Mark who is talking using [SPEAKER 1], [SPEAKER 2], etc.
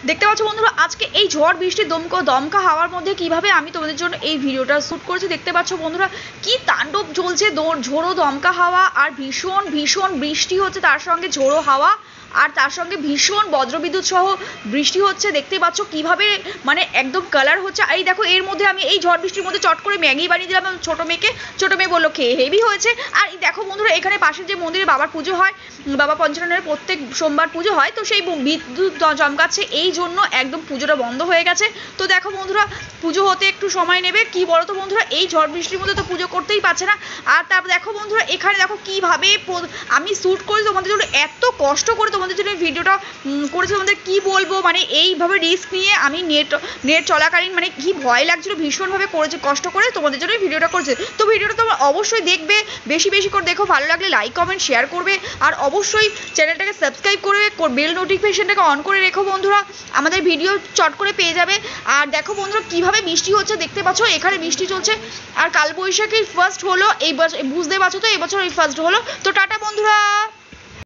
[SPEAKER 1] দেখতে পাচ্ছ বন্ধুরা আজকে এই ঝড় বৃষ্টি দমকা হাওয়ার মধ্যে কিভাবে আমি তোমাদের জন্য এই ভিডিওটা শ্যুট করেছি। দেখতে পাচ্ছ বন্ধুরা কি তাণ্ডব চলছে, ঝোড়ো দমকা হাওয়া আর ভীষণ ভীষণ বৃষ্টি হচ্ছে, তার সঙ্গে ঝোড়ো হাওয়া আর তার সঙ্গে ভীষণ বজ্রবিদ্যুৎ সহ বৃষ্টি হচ্ছে। দেখতে পাচ্ছ কিভাবে মানে একদম কালার হচ্ছে। এই দেখো এর মধ্যে আমি এই ঝড় বৃষ্টির মধ্যে চট করে ম্যাগি বানিয়ে দিলাম ছোটো মেয়েকে, ছোটো মেয়ে বললো খেয়ে হেভি হয়েছে। আর এই দেখো বন্ধুরা এখানে পাশের যে মন্দিরে বাবার পুজো হয়, বাবা পঞ্চাননের প্রত্যেক সোমবার পুজো হয়, তো সেই বিদ্যুৎ চমকাচ্ছে এই জন্য একদম পুজোটা বন্ধ হয়ে গেছে। তো দেখো বন্ধুরা পুজো হতে একটু সময় নেবে, কি বলো তো বন্ধুরা এই ঝড় বৃষ্টির মধ্যে তো পুজো করতেই পারছে না। আর তারপর দেখো বন্ধুরা এখানে দেখো কিভাবে আমি শ্যুট করি তোমাদের জন্য, এত কষ্ট করে তোমাদের জন্য ভিডিওটা করেছি। তোমাদের কি বলবো, মানে এইভাবে রিস্ক নিয়ে আমি নেট চলাকালীন মানে কি ভয় লাগছিল, ভীষণভাবে করেছি কষ্ট করে তোমাদের জন্য ভিডিওটা করেছে। তো ভিডিওটা তোমরা অবশ্যই দেখবে, বেশি বেশি করে দেখো, ভালো লাগলে লাইক কমেন্ট শেয়ার করবে, আর অবশ্যই চ্যানেলটাকে সাবস্ক্রাইব করবে, বেল নোটিফিকেশনটাকে অন করে রেখো বন্ধুরা, আমাদের ভিডিও চট করে পেয়ে যাবে। আর দেখো বন্ধুরা কিভাবে বৃষ্টি হচ্ছে, দেখতে পাচ্ছ এখানে বৃষ্টি চলছে। আর কালবৈশাখী ফার্স্ট হলো এই বছর, বুঝতে পারছো তো এবছর এই ফার্স্ট হলো। তো টাটা বন্ধুরা।